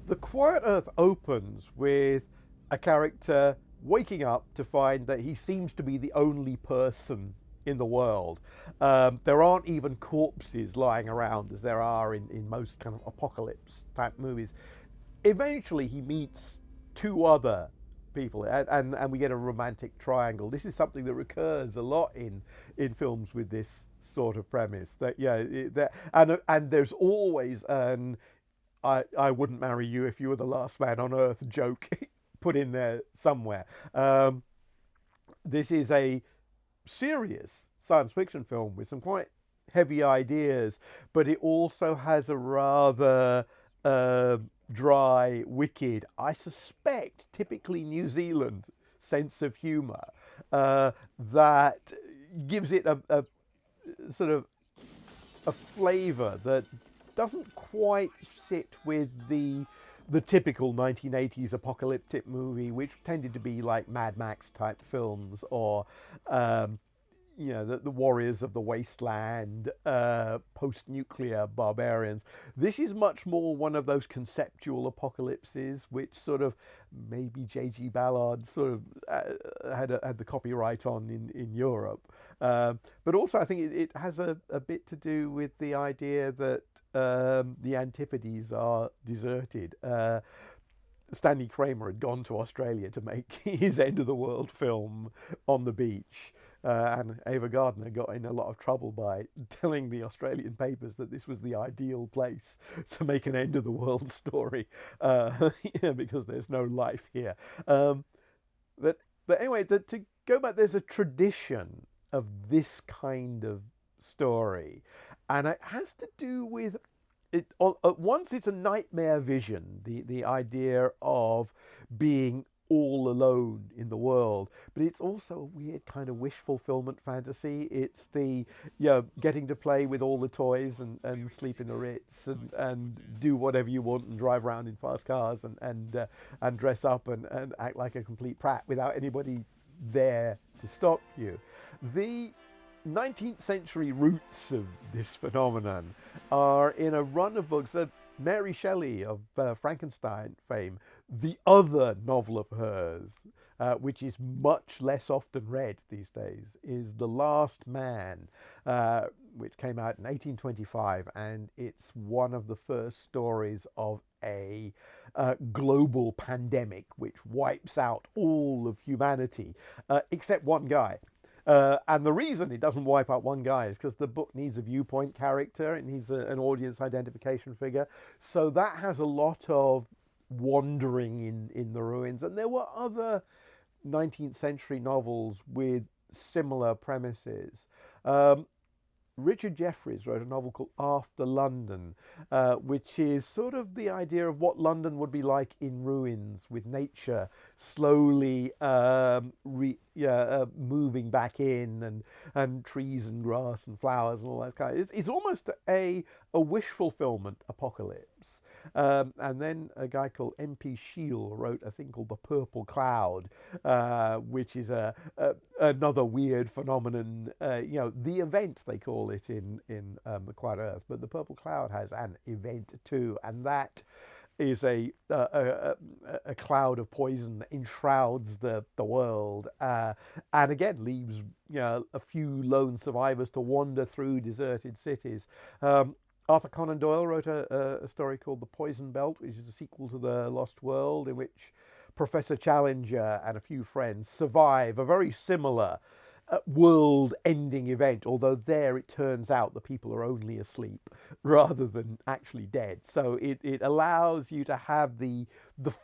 The Quiet Earth opens with a character waking up to find that he seems to be the only person in the world. There aren't even corpses lying around as there are in most kind of apocalypse type movies. Eventually, he meets two other people, and we get a romantic triangle. This is something that recurs a lot in films with this sort of premise. That yeah, and there's always an I wouldn't marry you if you were the last man on earth joke put in there somewhere. Um, this is a serious science fiction film with some quite heavy ideas, but it also has a rather uh, dry, wicked, I suspect, typically New Zealand sense of humour that gives it a sort of a flavour that doesn't quite sit with the typical 1980s apocalyptic movie, which tended to be like Mad Max type films or um, the warriors of the wasteland, post-nuclear barbarians. This is much more one of those conceptual apocalypses, which sort of maybe J.G. Ballard sort of had the copyright on in Europe. But also, I think it has a bit to do with the idea that the Antipodes are deserted. Stanley Kramer had gone to Australia to make his end of the world film on the beach. And Ava Gardner got in a lot of trouble by telling the Australian papers that this was the ideal place to make an end of the world story, because there's no life here. Um, but anyway, to go back, there's a tradition of this kind of story, and it has to do with it. At once, it's a nightmare vision, the idea of being all alone in the world, but it's also a weird kind of wish fulfillment fantasy. It's the getting to play with all the toys and sleep in the Ritz and do whatever you want and drive around in fast cars and dress up and act like a complete prat without anybody there to stop you. The 19th century roots of this phenomenon are in a run of books. Mary Shelley of Frankenstein fame, the other novel of hers, which is much less often read these days, is The Last Man, which came out in 1825, and it's one of the first stories of a global pandemic which wipes out all of humanity, except one guy. And the reason it doesn't wipe out one guy is because the book needs a viewpoint character. It needs an audience identification figure. So that has a lot of wandering in the ruins. And there were other 19th century novels with similar premises. Um, Richard Jefferies wrote a novel called After London, which is sort of the idea of what London would be like in ruins, with nature slowly moving back in, and trees and grass and flowers and all that kind of. It's almost a wish fulfillment apocalypse. And then a guy called M.P. Shiel wrote a thing called The Purple Cloud, which is another weird phenomenon. The event, they call it in The Quiet Earth, but The Purple Cloud has an event too, and that is a cloud of poison that enshrouds the world, and again leaves a few lone survivors to wander through deserted cities. Arthur Conan Doyle wrote a story called The Poison Belt, which is a sequel to The Lost World, in which Professor Challenger and a few friends survive a very similar world-ending event, although there it turns out the people are only asleep rather than actually dead. So it allows you to have the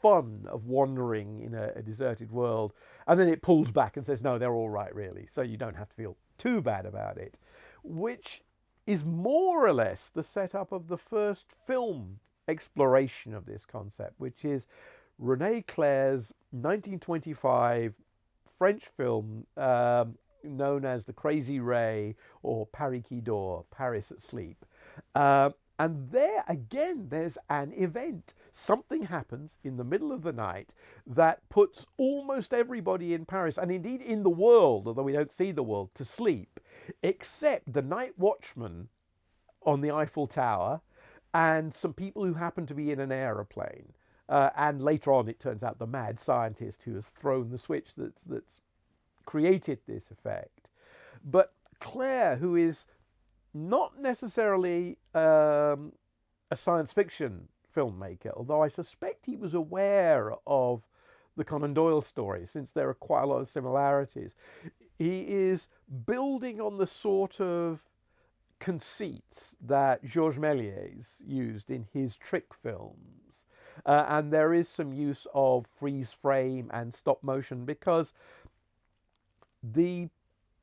fun of wandering in a deserted world, and then it pulls back and says, no, they're all right, really, so you don't have to feel too bad about it, which is more or less the setup of the first film exploration of this concept, which is René Clair's 1925 French film known as The Crazy Ray, or Paris qui dort, Paris at Sleep. And there again, there's an event. Something happens in the middle of the night that puts almost everybody in Paris, and indeed in the world, although we don't see the world, to sleep, except the night watchman on the Eiffel Tower and some people who happen to be in an aeroplane. And later on, it turns out the mad scientist who has thrown the switch that's created this effect. But Clare, who is not necessarily a science fiction filmmaker, although I suspect he was aware of the Conan Doyle story, since there are quite a lot of similarities. He is building on the sort of conceits that Georges Méliès used in his trick films. And there is some use of freeze frame and stop motion, because the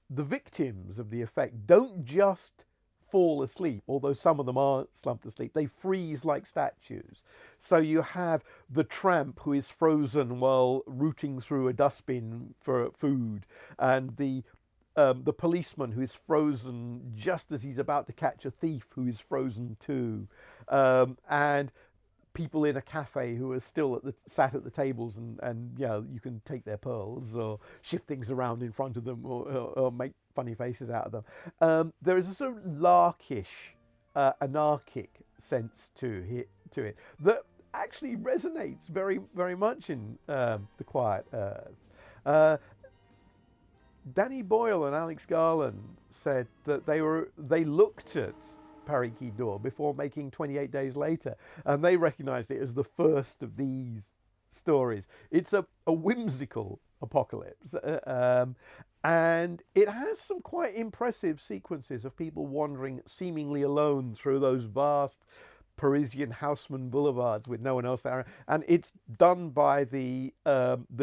victims of the effect don't just fall asleep, although some of them are slumped asleep. They freeze like statues. So you have the tramp who is frozen while rooting through a dustbin for food, and the policeman who is frozen just as he's about to catch a thief who is frozen too, and people in a cafe who are still sat at the tables, and yeah, you can take their pearls or shift things around in front of them, or make funny faces out of them. There is a sort of larkish, anarchic sense to it that actually resonates very, very much in The Quiet Earth. Danny Boyle and Alex Garland said that they looked at Paris Qui Dort before making 28 Days Later, and they recognized it as the first of these stories. It's a whimsical apocalypse, and it has some quite impressive sequences of people wandering seemingly alone through those vast Parisian Haussmann boulevards with no one else there, and it's done by the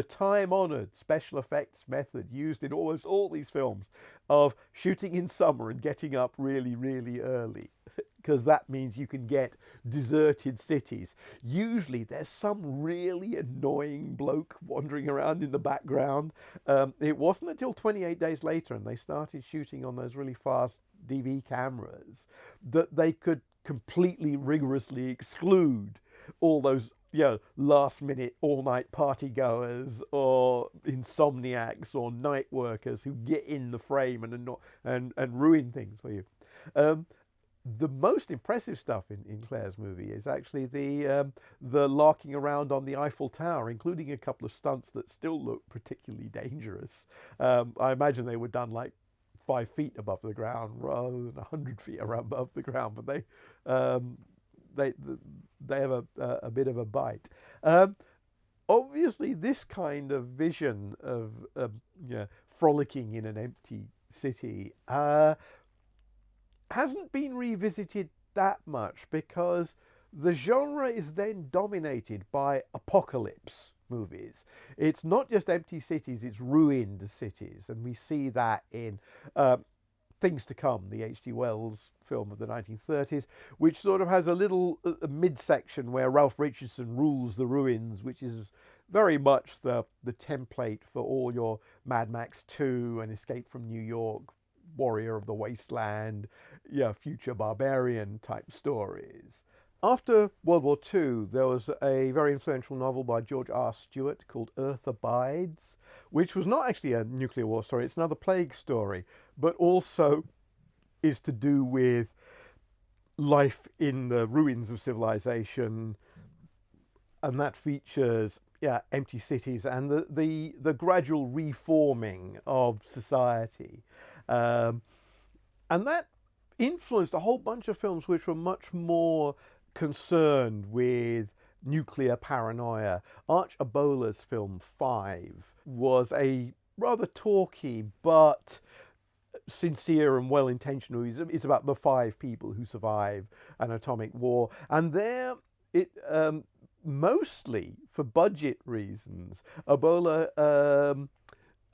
time-honored special effects method used in almost all these films of shooting in summer and getting up really, really early, because that means you can get deserted cities. Usually there's some really annoying bloke wandering around in the background. It wasn't until 28 Days Later, and they started shooting on those really fast DV cameras, that they could completely rigorously exclude all those, last minute all night party goers or insomniacs or night workers who get in the frame and ruin things for you. The most impressive stuff in Claire's movie is actually the larking around on the Eiffel Tower, including a couple of stunts that still look particularly dangerous. I imagine they were done like 5 feet above the ground rather than 100 feet above the ground, but they have a bit of a bite. Obviously, this kind of vision of frolicking in an empty city hasn't been revisited that much, because the genre is then dominated by apocalypse movies. It's not just empty cities, it's ruined cities, and we see that in Things to Come, the H.G. Wells film of the 1930s, which sort of has a little midsection where Ralph Richardson rules the ruins, which is very much the template for all your Mad Max 2 and Escape from New York, Warrior of the Wasteland, future barbarian type stories. After World War II, there was a very influential novel by George R. Stewart called Earth Abides, which was not actually a nuclear war story, it's another plague story, but also is to do with life in the ruins of civilization, and that features empty cities and the gradual reforming of society. And that influenced a whole bunch of films which were much more concerned with nuclear paranoia. Arch Ebola's film 5 was a rather talky but sincere and well-intentioned movie. It's about the 5 people who survive an atomic war, and there it mostly for budget reasons, Ebola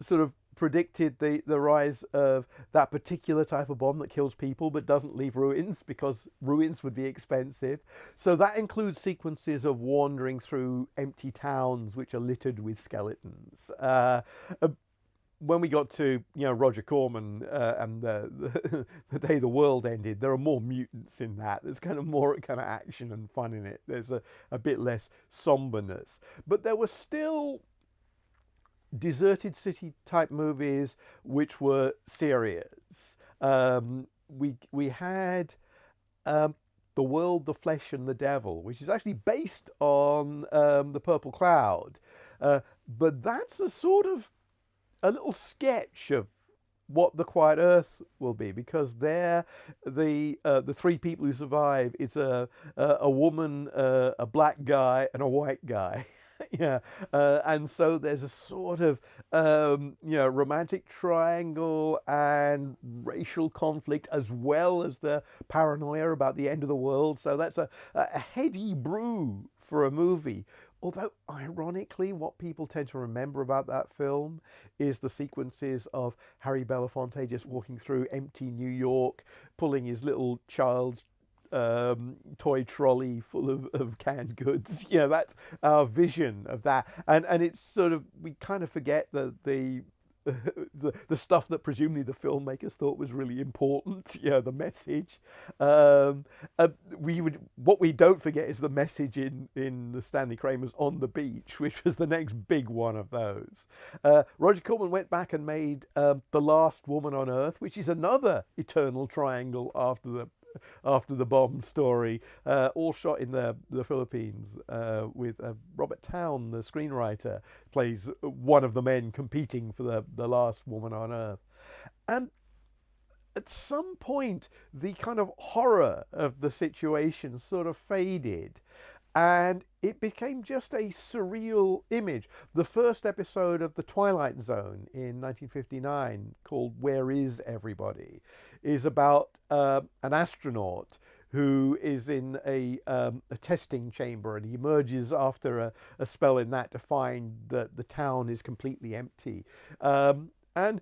sort of predicted the rise of that particular type of bomb that kills people but doesn't leave ruins, because ruins would be expensive. So that includes sequences of wandering through empty towns which are littered with skeletons. When we got to Roger Corman and the Day the World Ended, there are more mutants in that. There's kind of more kind of action and fun in it. There's a bit less somberness, but there were still deserted city type movies which were serious. We had The The World, the Flesh and the Devil, which is actually based on The Purple Cloud. But that's a sort of a little sketch of what the Quiet Earth will be, because they're the three people who survive. It's a woman, a black guy, and a white guy. Yeah, and so there's a sort of romantic triangle and racial conflict, as well as the paranoia about the end of the world. So that's a heady brew for a movie. Although, ironically, what people tend to remember about that film is the sequences of Harry Belafonte just walking through empty New York, pulling his little child's toy trolley full of canned goods. Yeah, that's our vision of that. And it's sort of, we kind of forget the stuff that presumably the filmmakers thought was really important, the message. What we don't forget is the message in the Stanley Kramer's On the Beach, which was the next big one of those. Roger Corman went back and made The Last Woman on Earth, which is another eternal triangle after the bomb story, all shot in the Philippines, with Robert Towne, the screenwriter, plays one of the men competing for the last woman on Earth. And at some point, the kind of horror of the situation sort of faded, and it became just a surreal image. The first episode of The Twilight Zone in 1959, called Where Is Everybody?, is about an astronaut who is in a testing chamber, and he emerges after a spell in that to find that the town is completely empty. And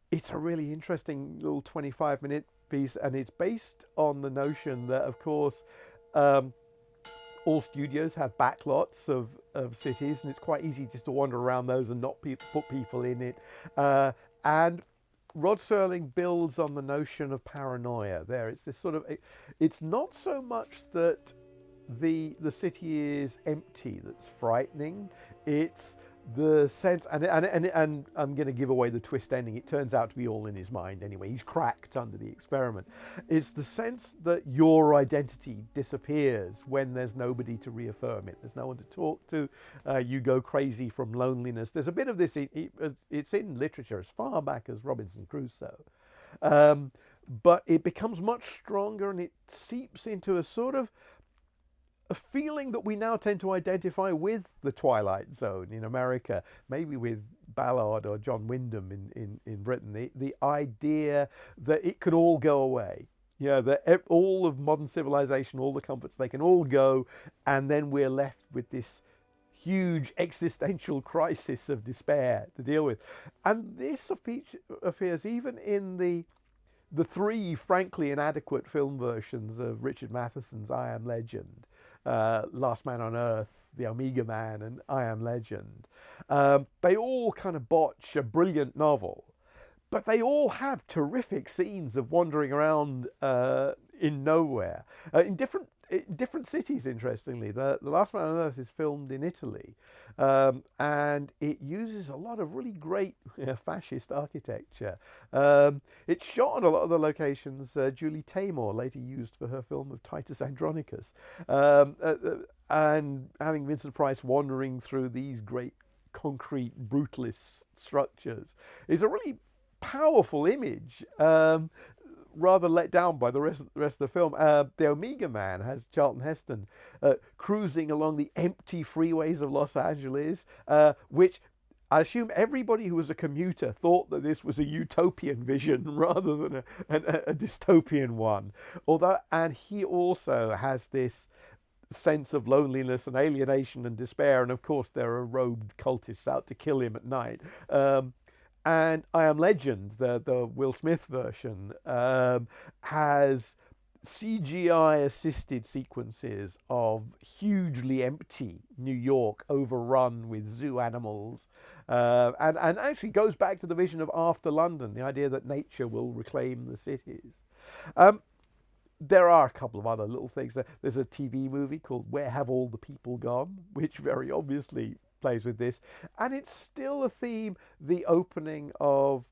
it's a really interesting little 25-minute piece, and it's based on the notion that, of course, all studios have backlots of cities, and it's quite easy just to wander around those and not put people in it. And Rod Serling builds on the notion of paranoia there. It's this sort of, it's not so much that the city is empty that's frightening. It's the sense, and I'm going to give away the twist ending. It turns out to be all in his mind anyway. He's cracked under the experiment. It's the sense that your identity disappears when there's nobody to reaffirm it. There's no one to talk to. You go crazy from loneliness. There's a bit of this. It's in literature as far back as Robinson Crusoe, but it becomes much stronger, and it seeps into a sort of a feeling that we now tend to identify with the Twilight Zone in America, maybe with Ballard or John Wyndham in Britain. The idea that it could all go away. That all of modern civilization, all the comforts, they can all go, and then we're left with this huge existential crisis of despair to deal with. And this appears even in the three frankly inadequate film versions of Richard Matheson's I Am Legend. Last Man on Earth, The Omega Man, and I Am Legend. They all kind of botch a brilliant novel, but they all have terrific scenes of wandering around in nowhere, in different cities. Interestingly, the Last Man on Earth is filmed in Italy, and it uses a lot of really great fascist architecture. It's shot on a lot of the locations Julie Taymor later used for her film of Titus Andronicus, and having Vincent Price wandering through these great concrete brutalist structures is a really powerful image. Rather let down by the rest of the film. The Omega Man has Charlton Heston cruising along the empty freeways of Los Angeles, which I assume everybody who was a commuter thought that this was a utopian vision rather than a dystopian one. And he also has this sense of loneliness and alienation and despair, and of course there are robed cultists out to kill him at night. And I Am Legend, the Will Smith version, has CGI-assisted sequences of hugely empty New York, overrun with zoo animals, and actually goes back to the vision of After London, the idea that nature will reclaim the cities. There are a couple of other little things. There's a TV movie called Where Have All the People Gone?, which very obviously plays with this, and it's still a theme. The opening of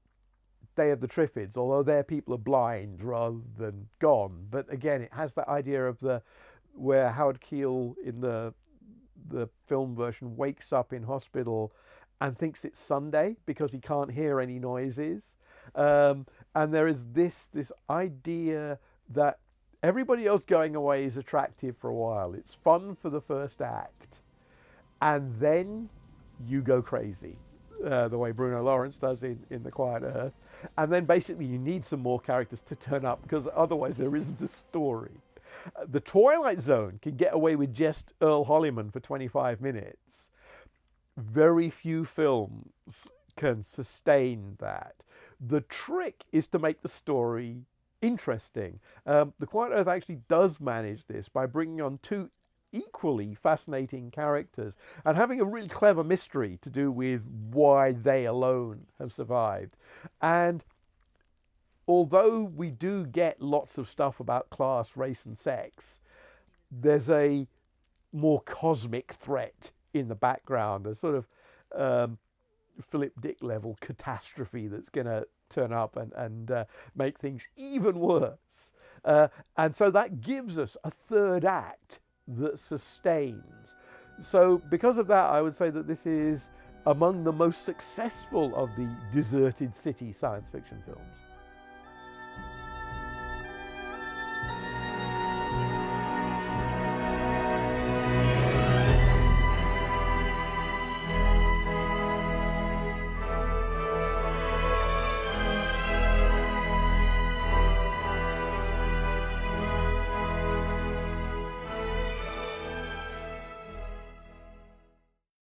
Day of the Triffids, although their people are blind rather than gone. But again, it has that idea of where Howard Keel in the film version wakes up in hospital and thinks it's Sunday because he can't hear any noises. And there is this idea that everybody else going away is attractive for a while. It's fun for the first act, and then you go crazy, the way Bruno Lawrence does in The Quiet Earth. And then basically you need some more characters to turn up, because otherwise there isn't a story. The Twilight Zone can get away with just Earl Holliman for 25 minutes. Very few films can sustain that. The trick is to make the story interesting. The Quiet Earth actually does manage this by bringing on two equally fascinating characters and having a really clever mystery to do with why they alone have survived. And although we do get lots of stuff about class, race, and sex, there's a more cosmic threat in the background, a sort of Philip Dick level catastrophe that's going to turn up and make things even worse. And so that gives us a third act that sustains. So because of that, I would say that this is among the most successful of the deserted city science fiction films.